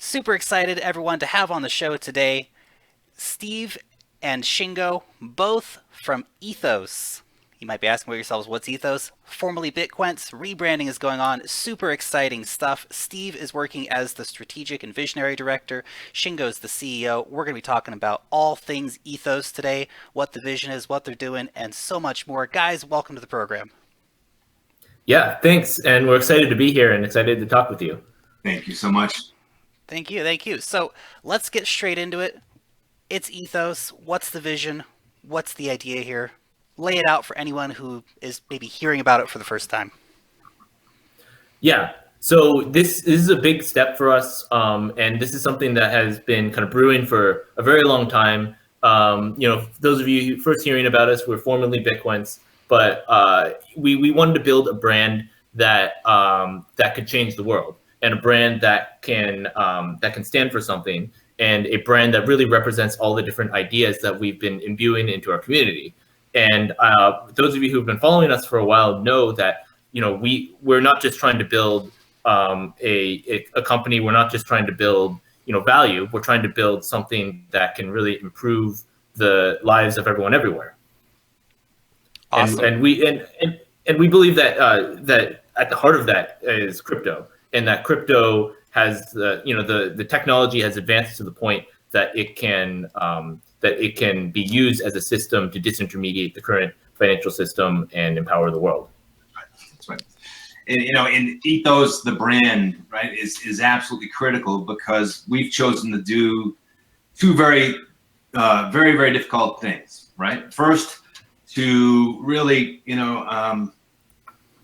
Super excited, everyone, to have on the show today Steve and Shingo, both from Ethos. You might be asking yourselves, what's Ethos? Formerly Bitquence, rebranding is going on, super exciting stuff. Steve is working as the strategic and visionary director. Shingo's the CEO. We're going to be talking about all things Ethos today, what the vision is, what they're doing, and so much more. Guys, welcome to the program. Yeah, thanks. And we're excited to be here and excited to talk with you. Thank you so much. Thank you, thank you. So let's get straight into it. It's Ethos. What's the vision? What's the idea here? Lay it out for anyone who is maybe hearing about it for the first time. Yeah, so this is a big step for us, and this is something that has been kind of brewing for a very long time. Those of you first hearing about us, we're formerly Bitquence, but we wanted to build a brand that could change the world, and a brand that can stand for something, and a brand that really represents all the different ideas that we've been imbuing into our community. And those of you who've been following us for a while know that we're not just trying to build a company. We're not just trying to build value. We're trying to build something that can really improve the lives of everyone everywhere. Awesome. And we believe that that at the heart of that is crypto, and that crypto has the technology has advanced to the point that it can be used as a system to disintermediate the current financial system and empower the world. That's right. And, in Ethos, the brand, right, is absolutely critical because we've chosen to do two very, very difficult things, right? First, to really,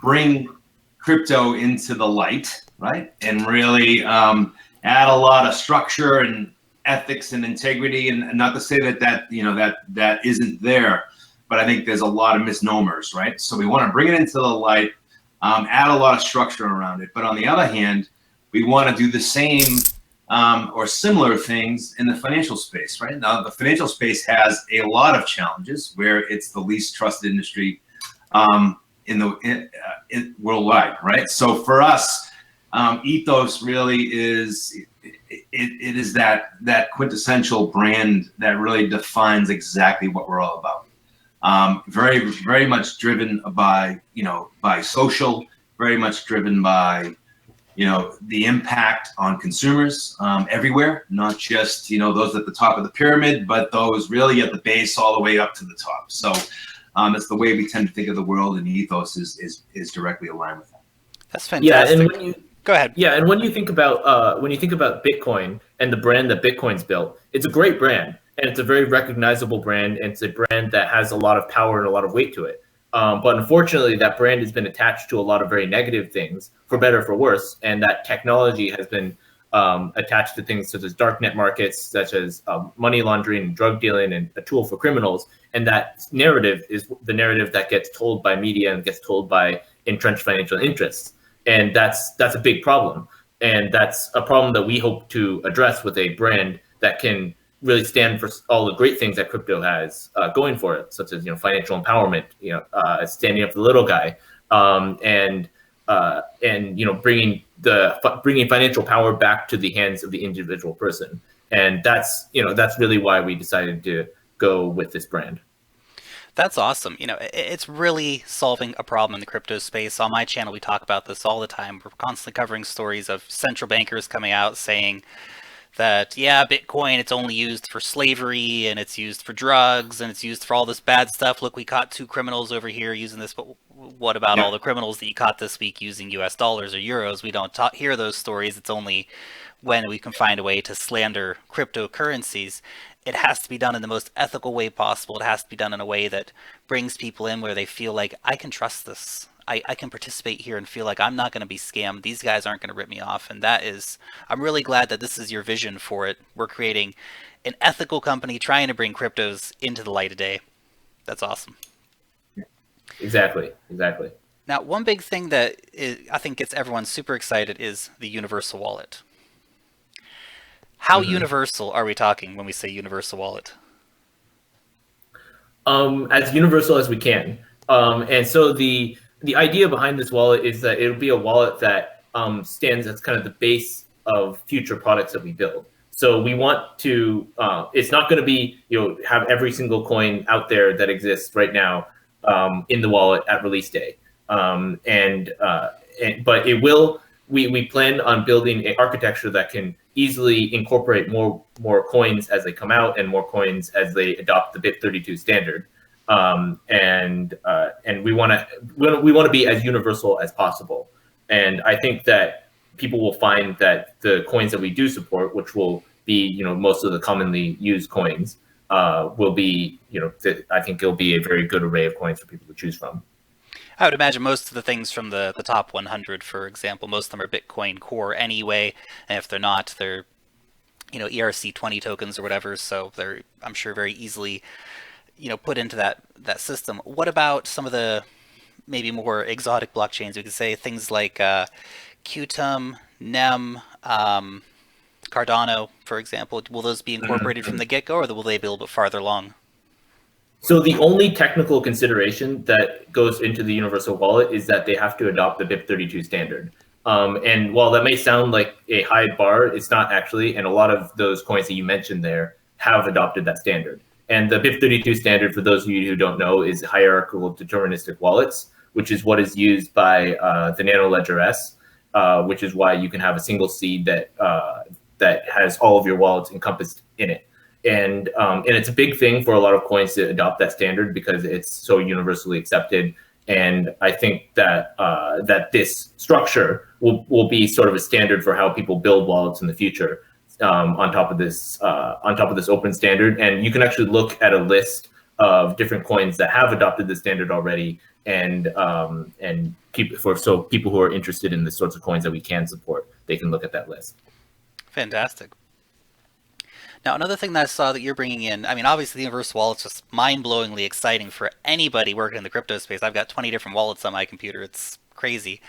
bring crypto into the light, right? And really add a lot of structure and ethics and integrity, and not to say that isn't there, but I think there's a lot of misnomers, right? So we want to bring it into the light, add a lot of structure around it. But on the other hand, we want to do the same or similar things in the financial space, right? Now, the financial space has a lot of challenges where it's the least trusted industry worldwide, right? So for us, Ethos really is it is that quintessential brand that really defines exactly what we're all about. Very much driven by social, very much driven by the impact on consumers everywhere, not just those at the top of the pyramid, but those really at the base all the way up to the top. So it's the way we tend to think of the world, and Ethos is directly aligned with that. That's fantastic. Yeah, and go ahead. Yeah, and when you think about Bitcoin and the brand that Bitcoin's built, it's a great brand, and it's a very recognizable brand, and it's a brand that has a lot of power and a lot of weight to it. But unfortunately, that brand has been attached to a lot of very negative things, for better or for worse, and that technology has been attached to things such as darknet markets, such as money laundering and drug dealing, and a tool for criminals. And that narrative is the narrative that gets told by media and gets told by entrenched financial interests. And that's a big problem. And that's a problem that we hope to address with a brand that can really stand for all the great things that crypto has going for it, such as financial empowerment, standing up for the little guy, and bringing financial power back to the hands of the individual person. And that's really why we decided to go with this brand. That's awesome. It's really solving a problem in the crypto space. On my channel, we talk about this all the time. We're constantly covering stories of central bankers coming out saying that, yeah, Bitcoin, it's only used for slavery, and it's used for drugs, and it's used for all this bad stuff. Look, we caught 2 criminals over here using this, but what about all the criminals that you caught this week using US dollars or euros? We don't hear those stories. It's only when we can find a way to slander cryptocurrencies. It has to be done in the most ethical way possible. It has to be done in a way that brings people in where they feel like, I can trust this. I can participate here and feel like I'm not going to be scammed. These guys aren't going to rip me off. And I'm really glad that this is your vision for it. We're creating an ethical company trying to bring cryptos into the light of day. That's awesome. Exactly. Now, one big thing that I think gets everyone super excited is the universal wallet. How universal are we talking when we say universal wallet? As universal as we can. And so the idea behind this wallet is that it'll be a wallet that stands as kind of the base of future products that we build. So we want to, it's not going to be, have every single coin out there that exists right now in the wallet at release day. But it will, we plan on building an architecture that can easily incorporate more coins as they come out and more coins as they adopt the BIP32 standard. And we want to be as universal as possible. And I think that people will find that the coins that we do support, which will be, most of the commonly used coins, will be, I think it'll be a very good array of coins for people to choose from. I would imagine most of the things from the top 100, for example, most of them are Bitcoin core anyway, and if they're not, they're, ERC-20 tokens or whatever, so they're, I'm sure, very easily, put into that system. What about some of the maybe more exotic blockchains? We could say things like Qtum, NEM, Cardano, for example. Will those be incorporated from the get-go, or will they be a little bit farther along? So the only technical consideration that goes into the universal wallet is that they have to adopt the BIP32 standard. And while that may sound like a high bar, it's not actually. And a lot of those coins that you mentioned there have adopted that standard. And the BIP32 standard, for those of you who don't know, is hierarchical deterministic wallets, which is what is used by the Nano Ledger S, which is why you can have a single seed that has all of your wallets encompassed in it. And it's a big thing for a lot of coins to adopt that standard because it's so universally accepted. And I think that that this structure will be sort of a standard for how people build wallets in the future on top of this open standard. And you can actually look at a list of different coins that have adopted the standard already, and people who are interested in the sorts of coins that we can support, they can look at that list. Fantastic. Now, another thing that I saw that you're bringing in, I mean, obviously the universal wallet's just mind-blowingly exciting for anybody working in the crypto space. I've got 20 different wallets on my computer. It's crazy.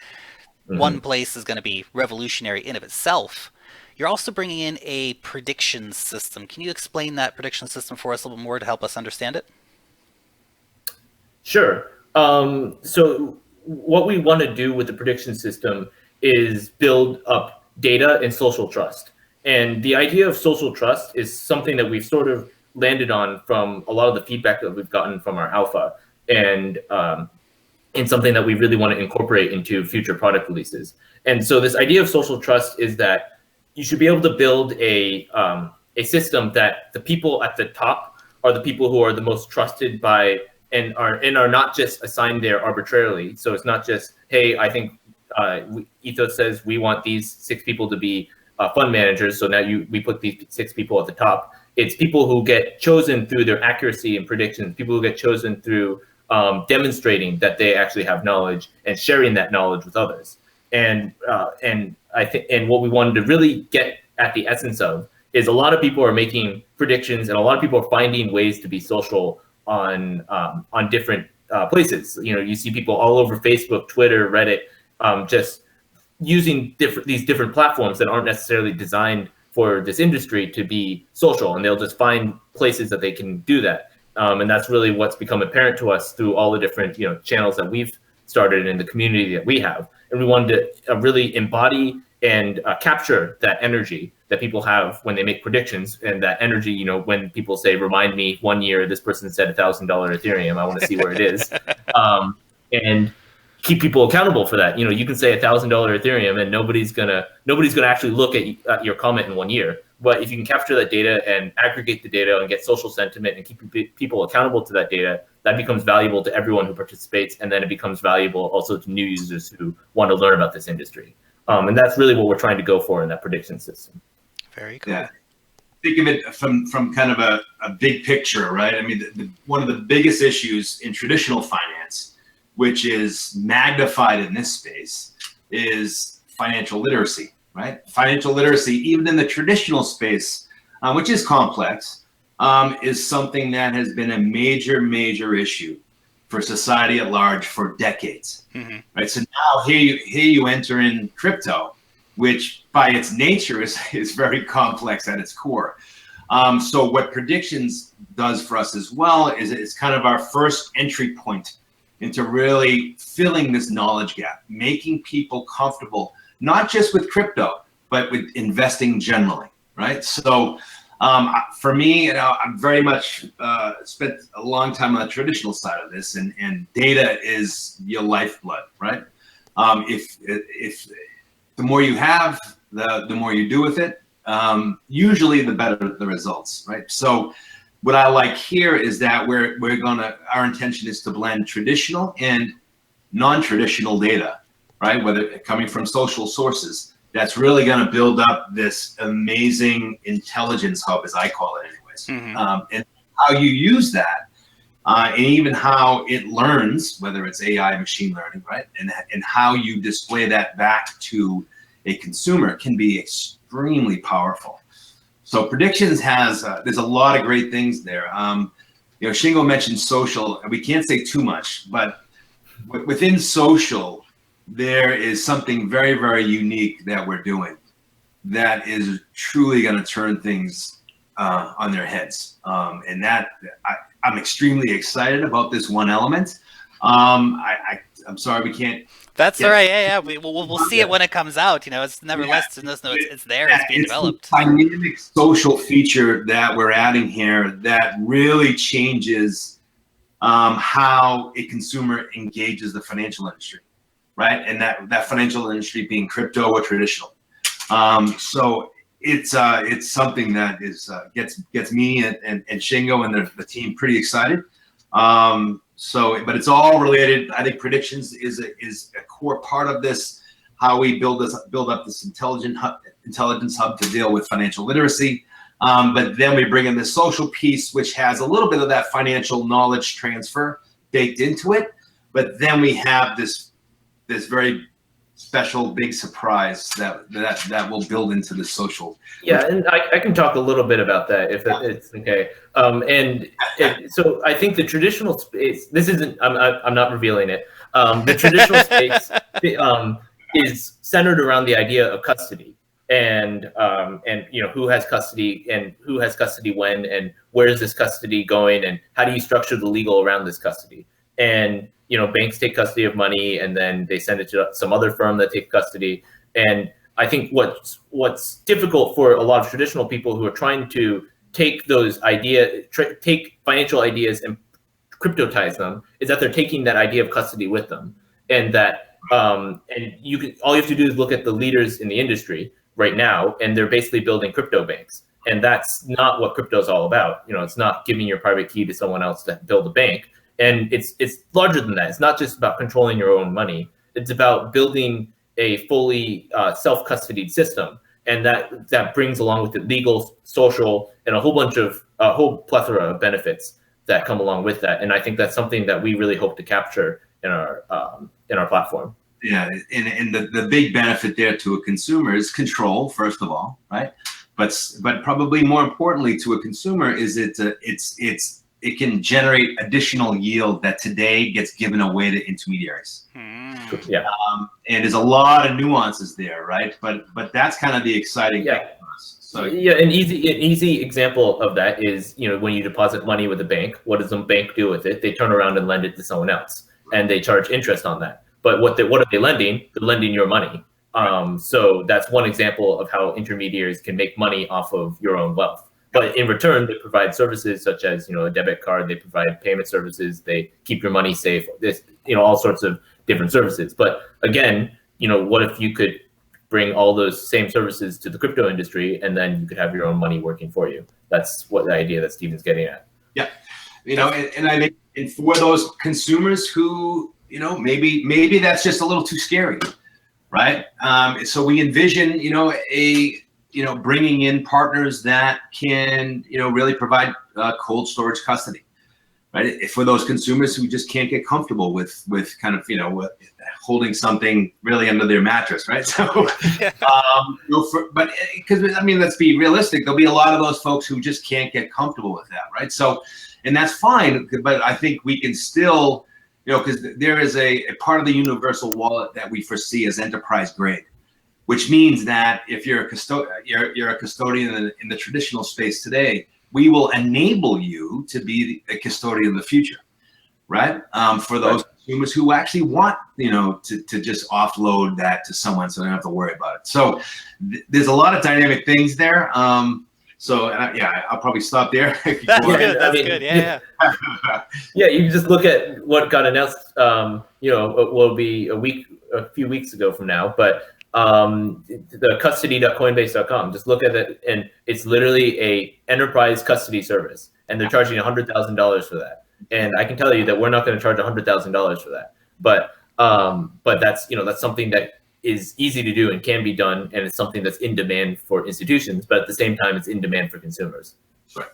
Mm-hmm. One place is going to be revolutionary in of itself. You're also bringing in a prediction system. Can you explain that prediction system for us a little bit more to help us understand it? Sure. So what we want to do with the prediction system is build up data and social trust. And the idea of social trust is something that we've sort of landed on from a lot of the feedback that we've gotten from our alpha, and something that we really want to incorporate into future product releases. And so this idea of social trust is that you should be able to build a system that the people at the top are the people who are the most trusted by and are not just assigned there arbitrarily. So it's not just, hey, I think Ethos says we want these 6 people to be fund managers, so now we put these 6 people at the top. It's people who get chosen through their accuracy and predictions, people who get chosen through demonstrating that they actually have knowledge and sharing that knowledge with others. And I think, and what we wanted to really get at the essence of is a lot of people are making predictions, and a lot of people are finding ways to be social on different places. You see people all over Facebook, Twitter, Reddit, just using these different platforms that aren't necessarily designed for this industry to be social, and they'll just find places that they can do that. And that's really what's become apparent to us through all the different channels that we've started in the community that we have. And we wanted to really embody and capture that energy that people have when they make predictions, and that energy, when people say, remind me 1 year, this person said $1,000 Ethereum, I want to see where it is. And keep people accountable for that. You can say $1,000 Ethereum and nobody's gonna actually look at your comment in 1 year. But if you can capture that data and aggregate the data and get social sentiment and keep people accountable to that data, that becomes valuable to everyone who participates, and then it becomes valuable also to new users who want to learn about this industry. And that's really what we're trying to go for in that prediction system. Very cool. Yeah. Think of it from kind of a big picture, right? I mean, one of the biggest issues in traditional finance, which is magnified in this space, is financial literacy, right? Financial literacy, even in the traditional space, which is complex, is something that has been a major issue for society at large for decades, right? So now here you enter in crypto, which by its nature is very complex at its core. So what predictions does for us as well is it's kind of our first entry point into really filling this knowledge gap, making people comfortable, not just with crypto, but with investing generally, right? So for me, I'm very much spent a long time on the traditional side of this, and data is your lifeblood, right? If the more you have, the more you do with it, usually the better the results, right? So what I like here is that our intention is to blend traditional and non-traditional data, right? Whether coming from social sources, that's really going to build up this amazing intelligence hub, as I call it anyways. And how you use that, and even how it learns, whether it's AI, machine learning, right? And how you display that back to a consumer can be extremely powerful. So predictions has, there's a lot of great things there. Shingo mentioned social, we can't say too much, but within social, there is something very, very unique that we're doing that is truly going to turn things on their heads. And that I'm extremely excited about this one element. I'm sorry we can't. That's all right. Yeah. We'll see it when it comes out. It's nevertheless, it's there. It's being developed. A dynamic social feature that we're adding here that really changes how a consumer engages the financial industry, right? And that financial industry being crypto or traditional. So it's something that gets me and Shingo and the team pretty excited. But it's all related. I think predictions is a core part of this. How we build up this intelligence hub to deal with financial literacy. But then we bring in the social piece, which has a little bit of that financial knowledge transfer baked into it. But then we have this very special big surprise that will build into the social. Yeah, and I can talk a little bit about that if it's okay. So I think the traditional space, this isn't, I'm not revealing it. The traditional space is centered around the idea of custody and who has custody and who has custody when and where is this custody going and how do you structure the legal around this custody. And banks take custody of money and then they send it to some other firm that takes custody. And I think what's difficult for a lot of traditional people who are trying to take those ideas, take financial ideas and cryptotize them, is that they're taking that idea of custody with them. And that all you have to do is look at the leaders in the industry right now, and they're basically building crypto banks. And that's not what crypto is all about. It's not giving your private key to someone else to build a bank. And it's larger than that. It's not just about controlling your own money. It's about building a fully self-custodied system. And that brings along with it legal, social, and a whole plethora of benefits that come along with that. And I think that's something that we really hope to capture in our platform. Yeah, and the big benefit there to a consumer is control, first of all, right? But probably more importantly to a consumer is it can generate additional yield that today gets given away to intermediaries. Yeah, and there's a lot of nuances there, right? But that's kind of the exciting thing for us. So yeah, an easy example of that is when you deposit money with a bank, what does the bank do with it? They turn around and lend it to someone else, and they charge interest on that. But what are they lending? They're lending your money. So that's one example of how intermediaries can make money off of your own wealth. But in return, they provide services such as a debit card. They provide payment services. They keep your money safe. This all sorts of different services. But again, what if you could bring all those same services to the crypto industry, and then you could have your own money working for you? That's what the idea that Steven's getting at. Yeah, and I think for those consumers who maybe that's just a little too scary, right? So we envision bringing in partners that can, really provide cold storage custody, right? For those consumers who just can't get comfortable with kind of, with holding something really under their mattress, right? So, but because let's be realistic, there'll be a lot of those folks who just can't get comfortable with that, right? So, and that's fine, but I think we can still, because there is a part of the universal wallet that we foresee as enterprise grade. Which means that if you're a custodian in the traditional space today, we will enable you to be a custodian in the future, right? For those consumers who actually want, to just offload that to someone so they don't have to worry about it. So there's a lot of dynamic things there. I'll probably stop there. That's good. That's good. Yeah. Yeah, you can just look at what got announced. Will be a few weeks ago from now, but the custody.coinbase.com. Just look at it, and it's literally a enterprise custody service, and they're charging $100,000 for that. And I can tell you that we're not going to charge $100,000 for that. But that's something that is easy to do and can be done, and it's something that's in demand for institutions, but at the same time, it's in demand for consumers. Right.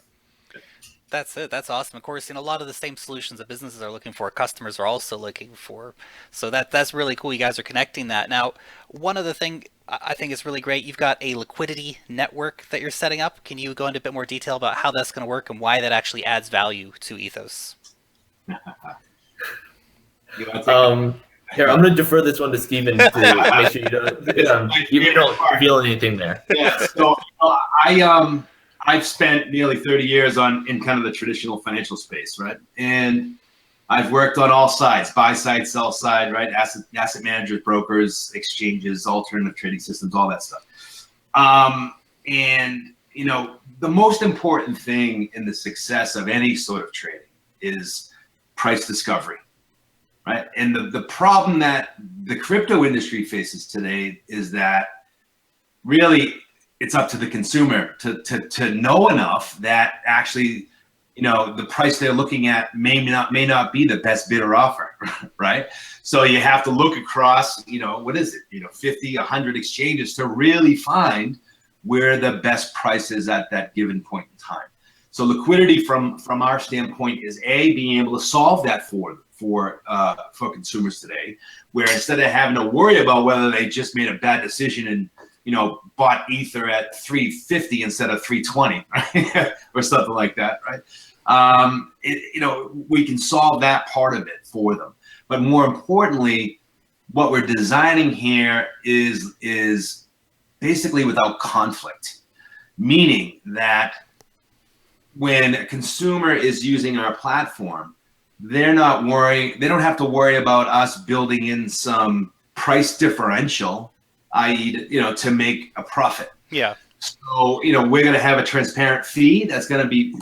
That's it. That's awesome. Of course, a lot of the same solutions that businesses are looking for, customers are also looking for. So that's really cool. You guys are connecting that. Now, one other thing I think is really great, you've got a liquidity network that you're setting up. Can you go into a bit more detail about how that's going to work and why that actually adds value to Ethos? Here, I'm going to defer this one to Steven to make sure you don't reveal anything there. Yeah, so I've spent nearly 30 years in kind of the traditional financial space, right? And I've worked on all sides, buy side, sell side, right? Asset managers, brokers, exchanges, alternative trading systems, all that stuff. The most important thing in the success of any sort of trading is price discovery. Right. And the problem that the crypto industry faces today is that really it's up to the consumer to know enough that actually, the price they're looking at may not be the best bid or offer. Right. So you have to look across, what is it, 50, 100 exchanges to really find where the best price is at that given point in time. So liquidity from our standpoint is being able to solve that for consumers today, where instead of having to worry about whether they just made a bad decision and bought Ether at 350 instead of 320, right? or something like that, right? We can solve that part of it for them. But more importantly, what we're designing here is basically without conflict, meaning that when a consumer is using our platform, they don't have to worry about us building in some price differential, i.e., to make a profit. Yeah. So, we're going to have a transparent fee that's going to be,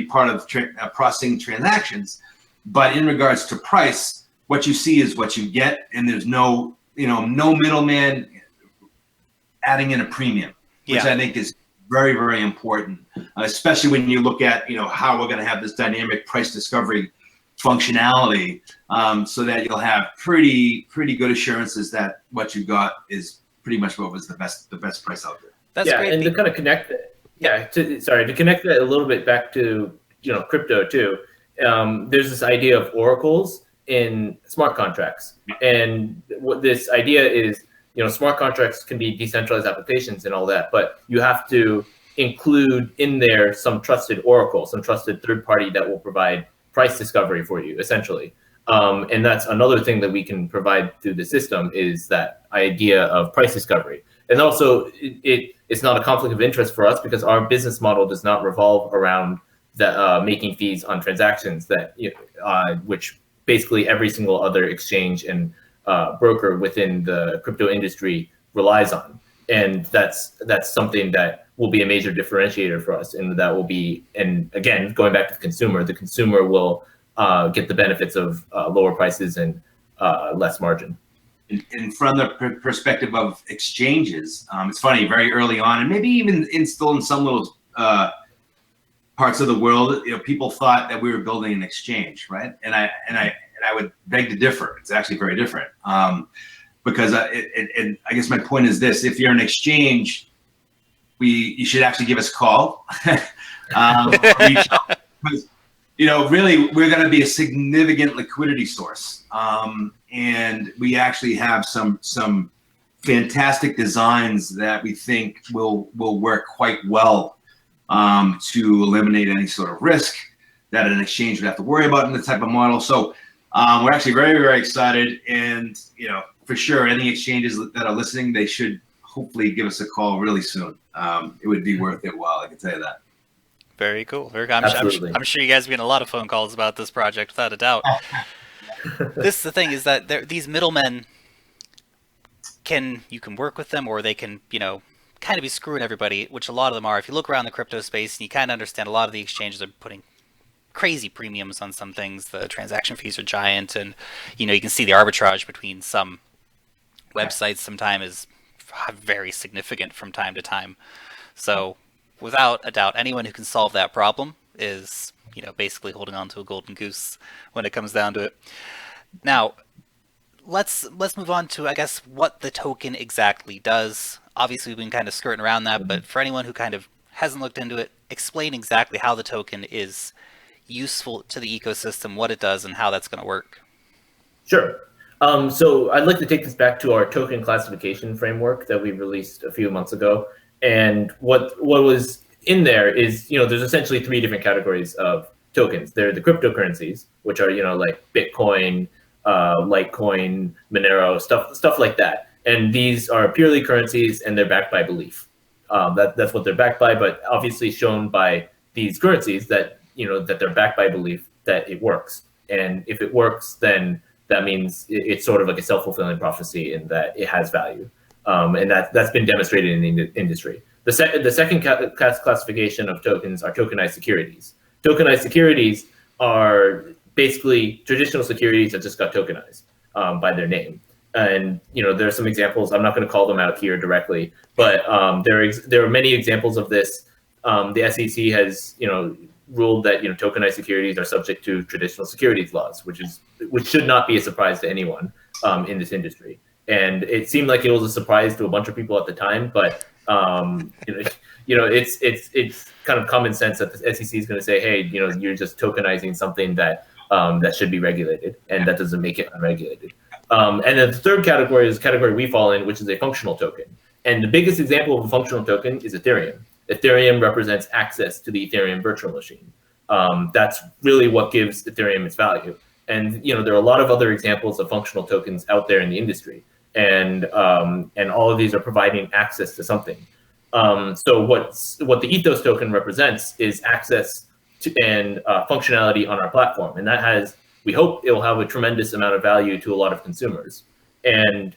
part of processing transactions. But in regards to price, what you see is what you get, and there's no middleman adding in a premium, which I think is very, very important, especially when you look at, how we're going to have this dynamic price discovery functionality, so that you'll have pretty good assurances that what you got is pretty much what was the best price out there. That's great. And to kind of connect it, to connect that a little bit back to crypto too. There's this idea of oracles in smart contracts, and what this idea is, smart contracts can be decentralized applications and all that, but you have to include in there some trusted oracle, some trusted third party that will provide price discovery for you, essentially. And that's another thing that we can provide through the system, is that idea of price discovery. And also, it's not a conflict of interest for us, because our business model does not revolve around making fees on transactions that which basically every single other exchange and broker within the crypto industry relies on. And that's something that will be a major differentiator for us, and that will be, and again, going back to the consumer will get the benefits of lower prices and less margin. And from the perspective of exchanges, it's funny, very early on, and maybe even still in some little parts of the world, people thought that we were building an exchange, right? And I would beg to differ. It's actually very different. Because I guess my point is this: if you're an exchange, you should actually give us a call. Reach out, because really we're going to be a significant liquidity source, and we actually have some fantastic designs that we think will work quite well to eliminate any sort of risk that an exchange would have to worry about in the type of model. So we're actually very, very excited, and for sure, any exchanges that are listening, they should hopefully give us a call really soon. It would be worth it while, I can tell you that. Very cool. I'm sure you guys are getting a lot of phone calls about this project, without a doubt. This is the thing, is that these middlemen you can work with them, or they can, kind of be screwing everybody, which a lot of them are. If you look around the crypto space and you kind of understand, a lot of the exchanges are putting crazy premiums on some things. The transaction fees are giant, and you can see the arbitrage between some websites sometimes is very significant from time to time. So without a doubt, anyone who can solve that problem is, basically holding on to a golden goose when it comes down to it. Now, let's move on to, I guess, what the token exactly does. Obviously, we've been kind of skirting around that, but for anyone who kind of hasn't looked into it, explain exactly how the token is useful to the ecosystem, what it does, and how that's going to work. Sure. So I'd like to take this back to our token classification framework that we released a few months ago. And what was in there is, there's essentially 3 different categories of tokens. There are the cryptocurrencies, which are, like Bitcoin, Litecoin, Monero, stuff like that. And these are purely currencies, and they're backed by belief. That's what they're backed by, but obviously shown by these currencies that, that they're backed by belief that it works. And if it works, then that means it's sort of like a self-fulfilling prophecy in that it has value. And that's been demonstrated in the industry. The second classification of tokens are tokenized securities. Tokenized securities are basically traditional securities that just got tokenized by their name. And there are some examples. I'm not going to call them out here directly, but there are many examples of this. The SEC has ruled that tokenized securities are subject to traditional securities laws, which should not be a surprise to anyone in this industry. And it seemed like it was a surprise to a bunch of people at the time, but it's kind of common sense that the SEC is going to say, hey, you're just tokenizing something that should be regulated, and that doesn't make it unregulated. And then the third category is the category we fall in, which is a functional token. And the biggest example of a functional token is Ethereum. Ethereum represents access to the Ethereum virtual machine. That's really what gives Ethereum its value. And there are a lot of other examples of functional tokens out there in the industry, and all of these are providing access to something. So what the Ethos token represents is access to and functionality on our platform, and we hope it will have a tremendous amount of value to a lot of consumers. And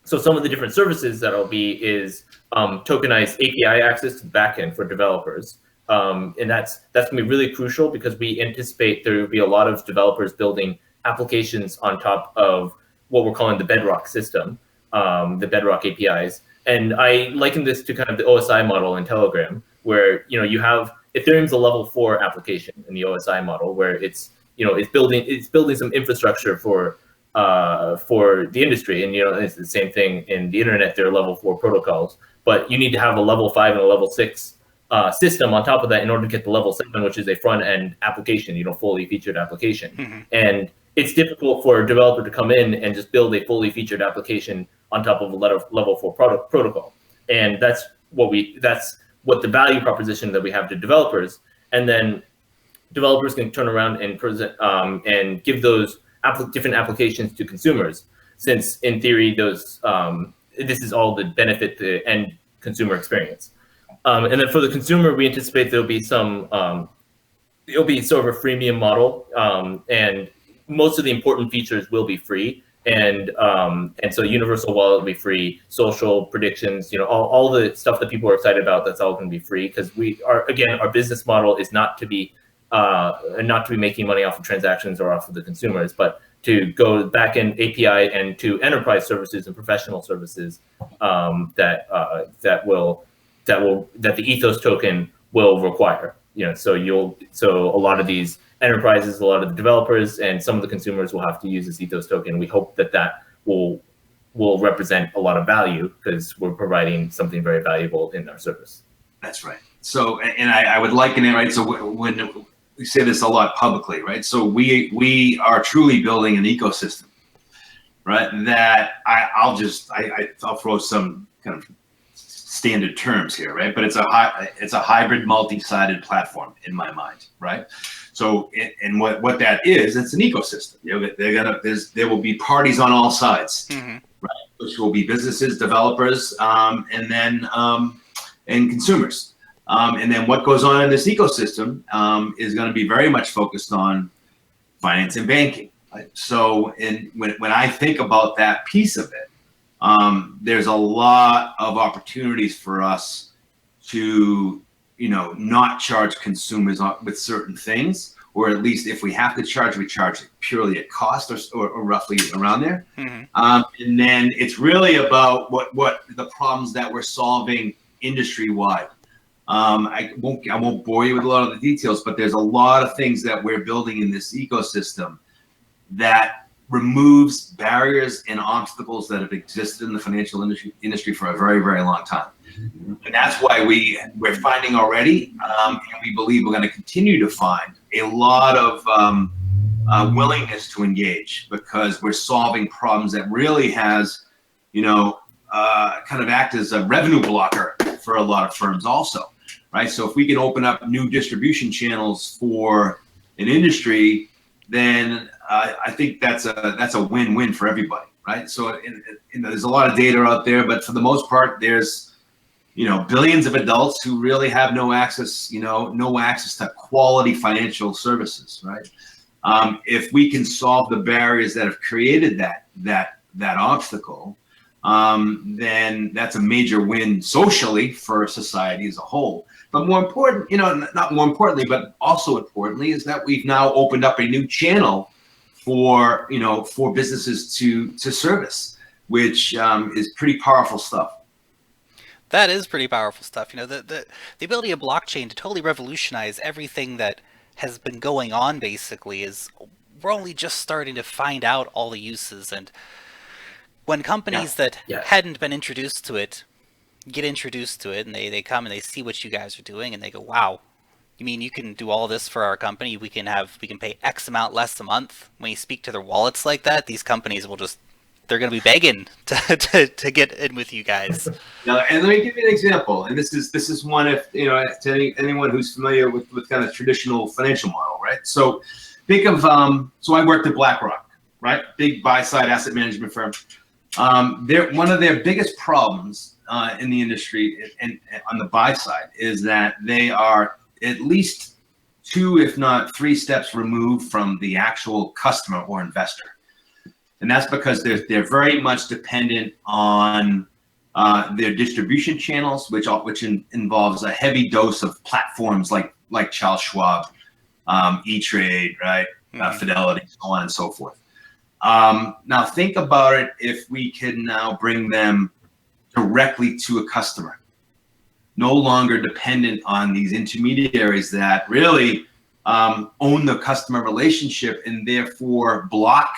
so some of the different services that will be is tokenized API access to the backend for developers. And that's going to be really crucial because we anticipate there will be a lot of developers building applications on top of what we're calling the Bedrock system, the Bedrock APIs. And I liken this to kind of the OSI model in Telegram, where you have Ethereum's a level 4 application in the OSI model, where it's building some infrastructure for the industry. And it's the same thing in the internet. There are level 4 protocols, but you need to have a level 5 and a level 6 system on top of that in order to get the level 7, which is a front end application, fully featured application. Mm-hmm. And it's difficult for a developer to come in and just build a fully featured application on top of a level 4 protocol. And that's what the value proposition that we have to developers. And then developers can turn around and present and give those different applications to consumers, since in theory this is all the benefit the end consumer experience. And then for the consumer, we anticipate there'll be it'll be sort of a freemium model, and most of the important features will be free. And so universal wallet will be free, social predictions, all the stuff that people are excited about, that's all going to be free, because our business model is not to be making money off of transactions or off of the consumers, but to go back in API and to enterprise services and professional services that the Ethos token will require. So a lot of these enterprises, a lot of the developers, and some of the consumers will have to use this Ethos token. We hope that will represent a lot of value because we're providing something very valuable in our service. That's right. So, and I would liken it, right? So when we say this a lot publicly, right? So we are truly building an ecosystem, right? That I'll throw some kind of standard terms here, right? But it's a hybrid, multi-sided platform in my mind, right? So, and what that is, it's an ecosystem. There will be parties on all sides, mm-hmm. right? Which will be businesses, developers, and then and consumers. And then what goes on in this ecosystem is going to be very much focused on finance and banking. Right? So when I think about that piece of it, there's a lot of opportunities for us to, not charge consumers with certain things, or at least if we have to charge, we charge it purely at cost or roughly around there. Mm-hmm. And then it's really about what the problems that we're solving industry-wide. I won't bore you with a lot of the details, but there's a lot of things that we're building in this ecosystem that removes barriers and obstacles that have existed in the financial industry for a very, very long time. And that's why we're finding already, and we believe we're going to continue to find a lot of willingness to engage, because we're solving problems that really has, kind of act as a revenue blocker for a lot of firms also, right? So if we can open up new distribution channels for an industry, then I think that's a win-win for everybody, right? So there's a lot of data out there, but for the most part, there's billions of adults who really have no access to quality financial services, right? If we can solve the barriers that have created that obstacle, then that's a major win socially for society as a whole. But more important, not more importantly, but also importantly, is that we've now opened up a new channel for businesses to service, which is pretty powerful stuff. That is pretty powerful stuff. The ability of blockchain to totally revolutionize everything that has been going on, basically, is we're only just starting to find out all the uses. And when companies that hadn't been introduced to it get introduced to it, and they come and they see what you guys are doing, and they go, wow, you mean you can do all this for our company? We can pay X amount less a month. When you speak to their wallets like that, these companies will they're going to be begging to get in with you guys. Now, and let me give you an example. And this is one, if to anyone who's familiar with kind of traditional financial model, right? So think of so I worked at BlackRock, right? Big buy-side asset management firm. One of their biggest problems in the industry and on the buy side is that they are at least 2, if not 3 steps removed from the actual customer or investor. And that's because they're very much dependent on their distribution channels, which involves a heavy dose of platforms like Charles Schwab, E-Trade, right, Fidelity, so on and so forth. Now think about it if we can now bring them directly to a customer, no longer dependent on these intermediaries that really own the customer relationship and therefore block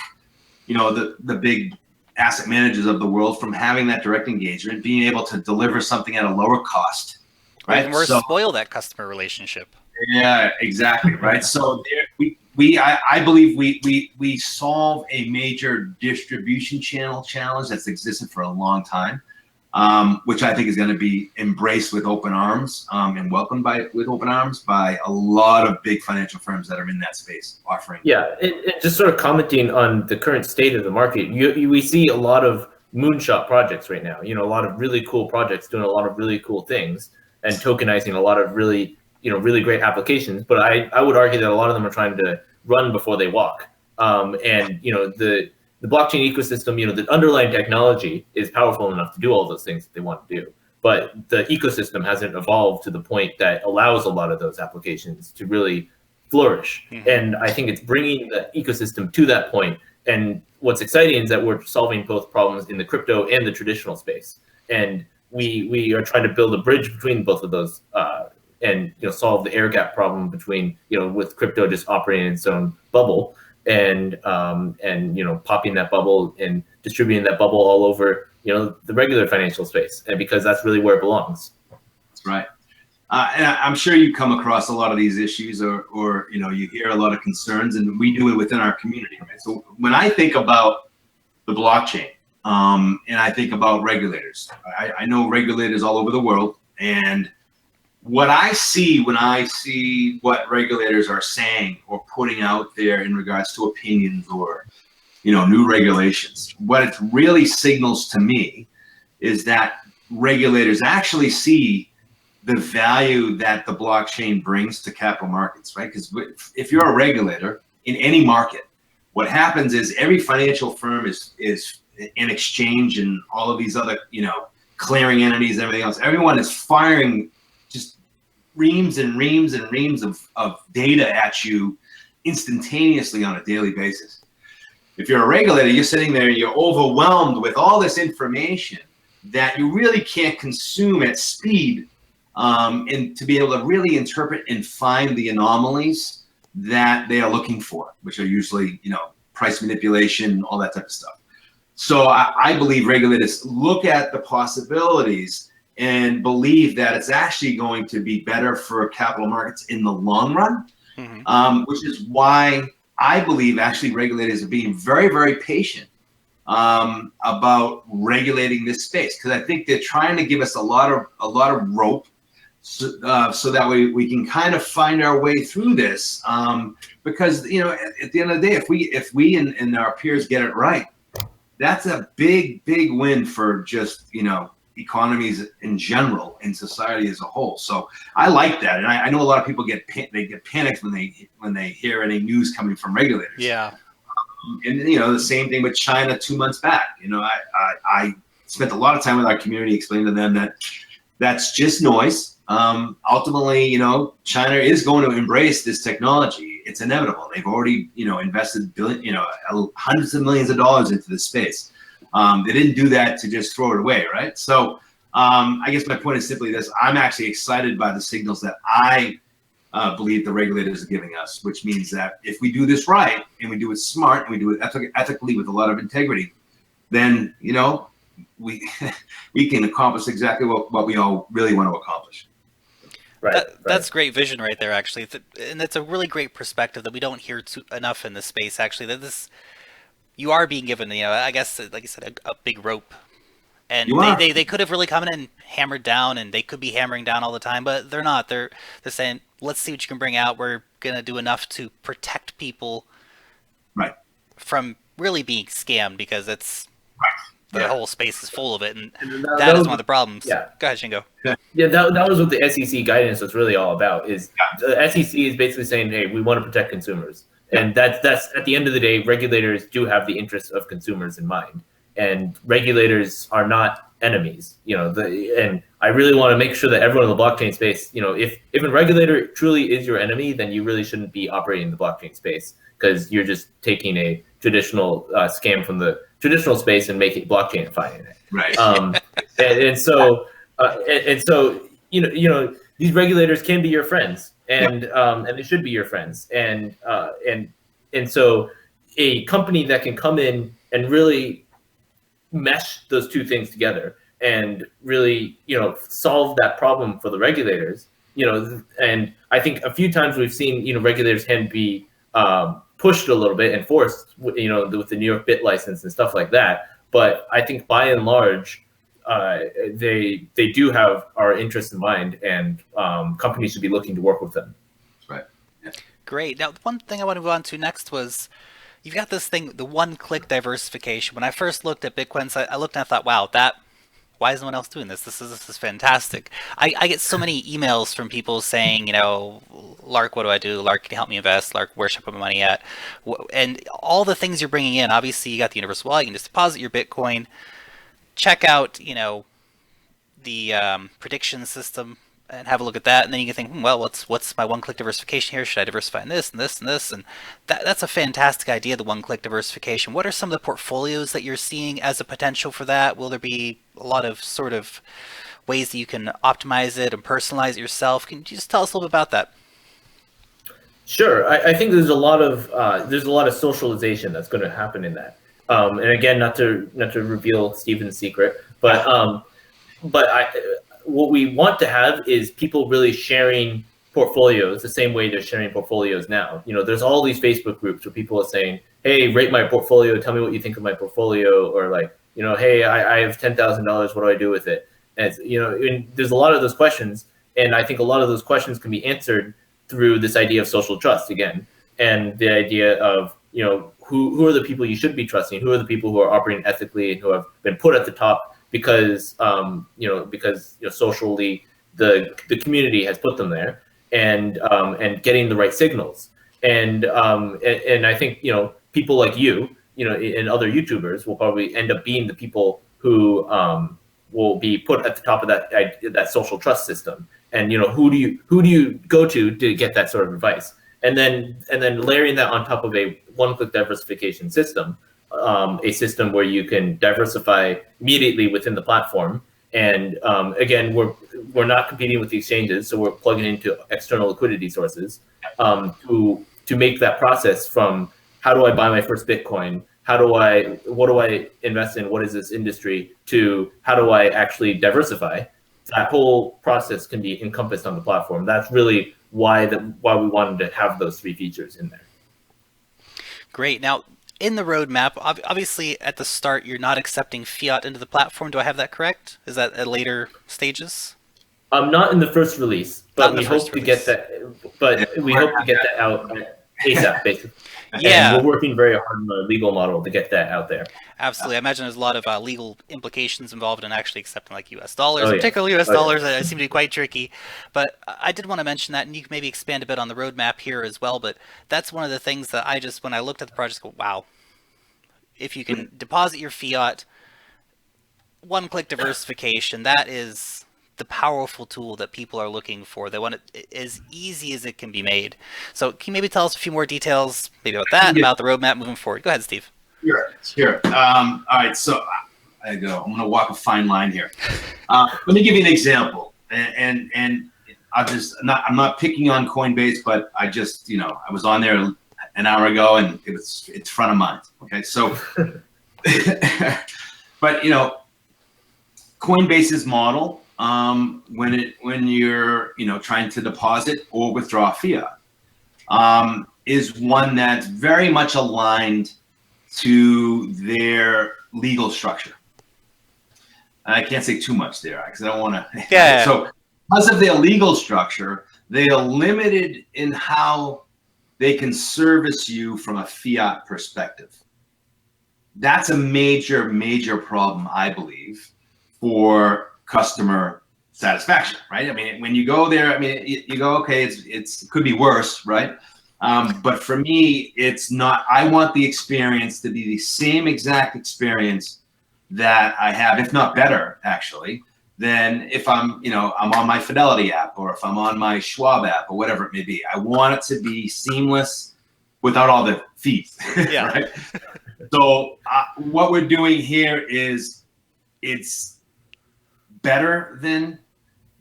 the big asset managers of the world from having that direct engagement, being able to deliver something at a lower cost, right? And spoil that customer relationship. Yeah, exactly, right? So I believe we solve a major distribution channel challenge that's existed for a long time, which I think is going to be embraced with open arms and welcomed with open arms by a lot of big financial firms that are in that space offering. Yeah, and just sort of commenting on the current state of the market, we see a lot of moonshot projects right now. A lot of really cool projects doing a lot of really cool things and tokenizing a lot of really great applications. But I would argue that a lot of them are trying to run before they walk. The blockchain ecosystem, the underlying technology is powerful enough to do all those things that they want to do. But the ecosystem hasn't evolved to the point that allows a lot of those applications to really flourish. Mm-hmm. And I think it's bringing the ecosystem to that point. And what's exciting is that we're solving both problems in the crypto and the traditional space. And we are trying to build a bridge between both of those and solve the air gap problem between, with crypto just operating in its own bubble and popping that bubble and distributing that bubble all over the regular financial space, and because that's really where it belongs. That's right. And I'm sure you come across a lot of these issues, or you hear a lot of concerns, and we do it within our community. Right? So when I think about the blockchain, and I think about regulators, I know regulators all over the world, and what I see when I see what regulators are saying or putting out there in regards to opinions or, new regulations, what it really signals to me is that regulators actually see the value that the blockchain brings to capital markets, right? Because if you're a regulator in any market, what happens is every financial firm is in exchange and all of these other, clearing entities and everything else. Everyone is firing just reams and reams and reams of data at you instantaneously on a daily basis. If you're a regulator, you're sitting there, you're overwhelmed with all this information that you really can't consume at speed, and to be able to really interpret and find the anomalies that they are looking for, which are usually, price manipulation, all that type of stuff. So I believe regulators look at the possibilities and believe that it's actually going to be better for capital markets in the long run, which is why I believe actually regulators are being very, very patient about regulating this space, because I think they're trying to give us a lot of rope, so that way we can kind of find our way through this. Because at the end of the day, if we and our peers get it right, that's a big win for just economies in general and society as a whole. So I like that, and I know a lot of people get panicked when they hear any news coming from regulators. Yeah. And the same thing with China 2 months back. I spent a lot of time with our community explaining to them that that's just noise. Ultimately, China is going to embrace this technology. It's inevitable. They've already, invested hundreds of millions of dollars into this space. They didn't do that to just throw it away, right? So I guess my point is simply this: I'm actually excited by the signals that I believe the regulators are giving us, which means that if we do this right and we do it smart and we do it ethically with a lot of integrity, then we can accomplish exactly what we all really want to accomplish. Right. That's great vision right there, actually, and it's a really great perspective that we don't hear enough in this space. Actually, that you are being given, I guess, like you said, a big rope, and they could have really come in and hammered down, and they could be hammering down all the time, but they're not. They're saying, let's see what you can bring out. We're gonna do enough to protect people, right, from really being scammed, because it's. The whole space is full of it, and that is one of the problems. Yeah. Go ahead, Shingo. Yeah, that was what the SEC guidance was really all about. Is the SEC is basically saying, hey, we want to protect consumers, and that's at the end of the day, regulators do have the interests of consumers in mind, and regulators are not enemies. And I really want to make sure that everyone in the blockchain space, if a regulator truly is your enemy, then you really shouldn't be operating in the blockchain space, because you're just taking a traditional scam from the traditional space and making blockchainifying it. Right. And so these regulators can be your friends, and they should be your friends, and so a company that can come in and really mesh those two things together and really solve that problem for the regulators, and I think a few times we've seen regulators can be pushed a little bit and forced, with the New York bit license and stuff like that. But I think by and large, they do have our interests in mind, and companies should be looking to work with them. Right. Yeah. Great. Now, one thing I want to move on to next was, you've got this thing, the OneClick Diversification. When I first looked at Bitquence, I looked and I thought, wow, why is no one else doing this? This is fantastic. I get so many emails from people saying, Lark, what do I do? Lark, can you help me invest? Lark, where should I put my money at? And all the things you're bringing in. Obviously, you got the universal wallet. You can just deposit your Bitcoin. Check out, the prediction system and have a look at that. And then you can think, well, what's my one-click diversification here? Should I diversify in this and this and this? And that's a fantastic idea, the one-click diversification. What are some of the portfolios that you're seeing as a potential for that? Will there be a lot of sort of ways that you can optimize it and personalize it yourself? Can you just tell us a little bit about that? Sure. I think there's a lot of socialization that's going to happen in that. And again, not to reveal Steven's secret, but what we want to have is people really sharing portfolios the same way they're sharing portfolios now. There's all these Facebook groups where people are saying, hey, rate my portfolio, tell me what you think of my portfolio, or like, hey, I have $10,000, what do I do with it? And and there's a lot of those questions, and I think a lot of those questions can be answered through this idea of social trust again, and the idea of who are the people you should be trusting, who are the people who are operating ethically and who have been put at the top because socially the community has put them there, and getting the right signals. And I think, people like you, and other YouTubers will probably end up being the people who will be put at the top of that social trust system. And who do you go to get that sort of advice? And then layering that on top of a one-click diversification system, a system where you can diversify immediately within the platform. And again, we're not competing with the exchanges, so we're plugging into external liquidity sources to make that process from how do I buy my first Bitcoin, what do I invest in, what is this industry, to how do I actually diversify. That whole process can be encompassed on the platform. That's really why we wanted to have those 3 features in there. Great. Now, in the roadmap, obviously at the start, you're not accepting fiat into the platform. Do I have that correct? Is that at later stages? Not in the first release, but we hope to get that. But we hope to get that out ASAP, basically. Yeah, and we're working very hard on the legal model to get that out there. Absolutely. I imagine there's a lot of legal implications involved in actually accepting like US dollars, particularly US dollars. That seem to be quite tricky. But I did want to mention that, and you can maybe expand a bit on the roadmap here as well. But that's one of the things that when I looked at the project, go, wow, if you can deposit your fiat, one-click diversification, that is the powerful tool that people are looking for. They want it as easy as it can be made. So can you maybe tell us a few more details maybe about that and about the roadmap moving forward? Go ahead, Steve. Sure. All right, so I'm going to walk a fine line here. Let me give you an example, and I'm not picking on Coinbase, but I was on there an hour ago, and it's front of mind. Okay, so, but Coinbase's model, when you're trying to deposit or withdraw fiat, is one that's very much aligned to their legal structure. I can't say too much there because I don't want to. Yeah. So because of their legal structure, they are limited in how they can service you from a fiat perspective. That's a major, major problem, I believe, for customer satisfaction, right? I mean, when you go there, I mean, you go, okay, it could be worse, right? But for me, it's not. I want the experience to be the same exact experience that I have, if not better, actually, than if I'm on my Fidelity app or if I'm on my Schwab app or whatever it may be. I want it to be seamless without all the fees, yeah. Right? So what we're doing here is it's better than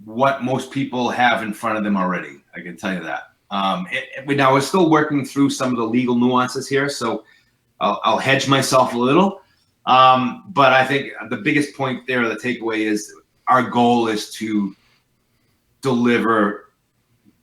what most people have in front of them already. I can tell you that. Now we're still working through some of the legal nuances here, so I'll hedge myself a little. But I think the biggest point there, the takeaway is our goal is to deliver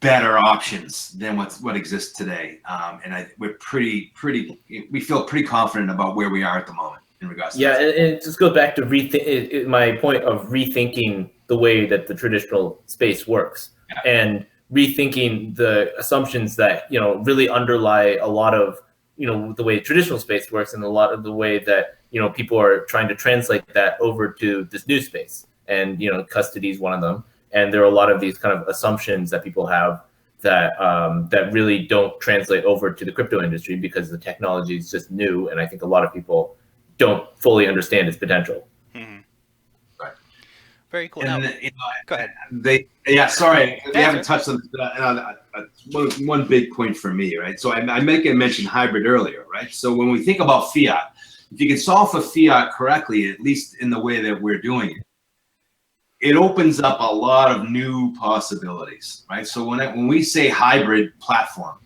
better options than what exists today. And we feel pretty confident about where we are at the moment in regards to that. And it just goes back to my point of rethinking the way that the traditional space works, and rethinking the assumptions that really underlie a lot of the way traditional space works, and a lot of the way that people are trying to translate that over to this new space. And custody is one of them, and there are a lot of these kind of assumptions that people have that really don't translate over to the crypto industry because the technology is just new, and I think a lot of people don't fully understand its potential. Mm-hmm. Very cool. And now, go ahead. Sorry, we haven't touched on this. One big point for me, right? So I mentioned hybrid earlier, right? So when we think about fiat, if you can solve for fiat correctly, at least in the way that we're doing it, it opens up a lot of new possibilities, right? So when we say hybrid platform,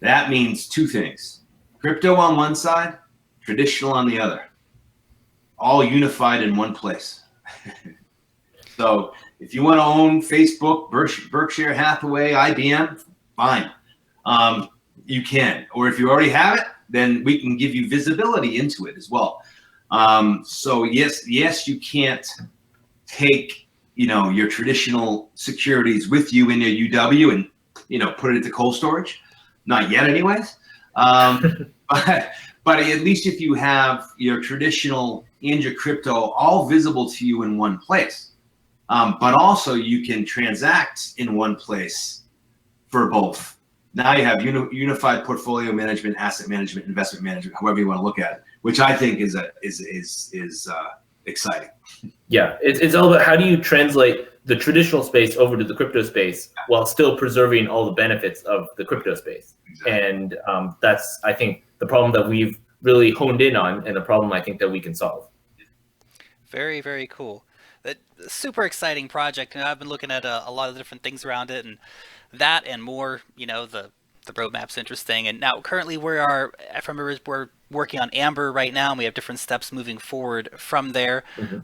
that means two things: crypto on one side, traditional on the other, all unified in one place. So if you want to own Facebook, Berkshire Hathaway, IBM, fine, you can. Or if you already have it, then we can give you visibility into it as well. So yes, you can't take your traditional securities with you in your UW and put it into cold storage. Not yet, anyways. But at least if you have your traditional and your crypto all visible to you in one place. But also you can transact in one place for both Now you have unified portfolio management, asset management, investment management, however you want to look at it, which I think is exciting. Yeah, it's all about how do you translate the traditional space over to the crypto space while still preserving all the benefits of the crypto space. Exactly. And that's, I think, the problem that we've really honed in on, and the problem I think that we can solve. Very, very cool. That super exciting project. And I've been looking at a lot of different things around it, and that and more. You know, the roadmap's interesting. And now currently we're working on Amber right now, and we have different steps moving forward from there. Mm-hmm.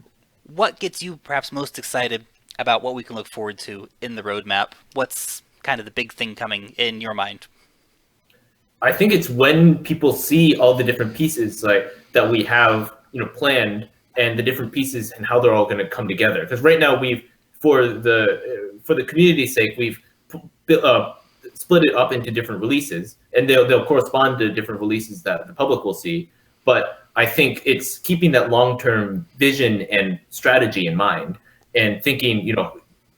What gets you perhaps most excited about what we can look forward to in the roadmap? What's kind of the big thing coming in your mind? I think it's when people see all the different pieces like that we have, planned, and the different pieces and how they're all going to come together. Because right now for the community's sake, we've split it up into different releases, and they'll correspond to different releases that the public will see. But I think it's keeping that long-term vision and strategy in mind, and thinking,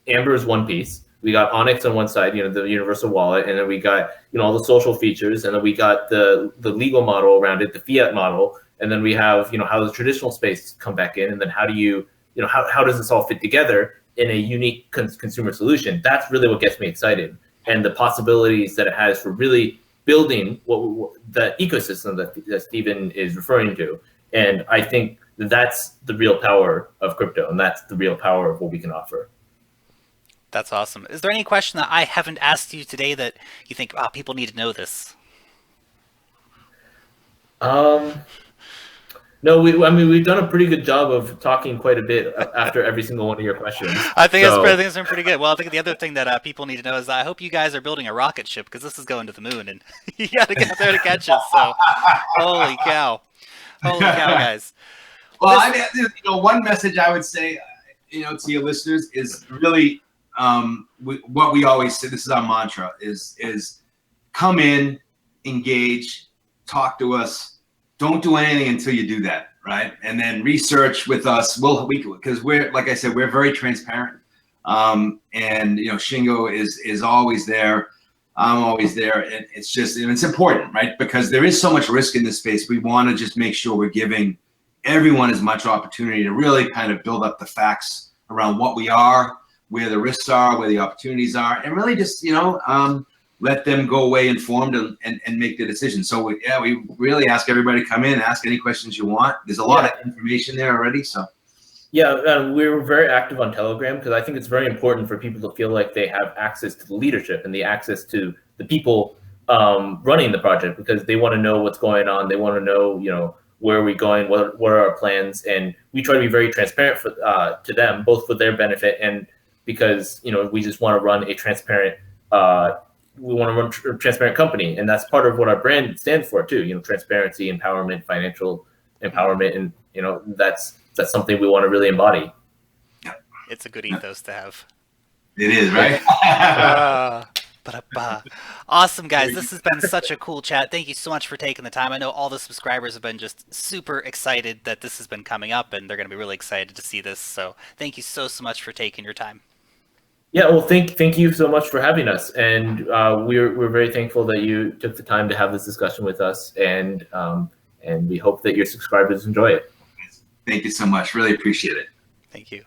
Amber is one piece. We got Onyx on one side, the universal wallet, and then we got, all the social features, and then we got the legal model around it, the fiat model, and then we have, how the traditional space come back in, and then how do you, how does this all fit together in a unique consumer solution? That's really what gets me excited, and the possibilities that it has for really building the ecosystem that Stephen is referring to. And I think that's the real power of crypto, and that's the real power of what we can offer. That's awesome. Is there any question that I haven't asked you today that you think, people need to know this? No, we've done a pretty good job of talking quite a bit after every single one of your questions. I think it's been pretty good. Well, I think the other thing that people need to know is I hope you guys are building a rocket ship, because this is going to the moon, and you got to get there to catch us. So, holy cow, guys. Well, I mean, one message I would say, to your listeners is really what we always say. This is our mantra: is come in, engage, talk to us. Don't do anything until you do that, right? And then research with us. Because we're, like I said, we're very transparent. And Shingo is always there. I'm always there. And it's important, right? Because there is so much risk in this space. We want to just make sure we're giving everyone as much opportunity to really kind of build up the facts around what we are, where the risks are, where the opportunities are, and really just, let them go away informed and make the decision. So we really ask everybody to come in, ask any questions you want. There's a lot of information there already. So yeah, we're very active on Telegram, because I think it's very important for people to feel like they have access to the leadership and the access to the people running the project, because they want to know what's going on. They want to know, where are we going, what are our plans, and we try to be very transparent to them, both for their benefit and because we just want to run a transparent. We want to run a transparent company, and that's part of what our brand stands for too. Transparency, empowerment, financial empowerment, and that's something we want to really embody. It's a good ethos to have. It is, right? Awesome, guys. This has been such a cool chat. Thank you so much for taking the time. I know all the subscribers have been just super excited that this has been coming up, and they're going to be really excited to see this. So thank you so much for taking your time. Yeah, well, thank you so much for having us, and we're very thankful that you took the time to have this discussion with us, and we hope that your subscribers enjoy it. Thank you so much. Really appreciate it. Thank you.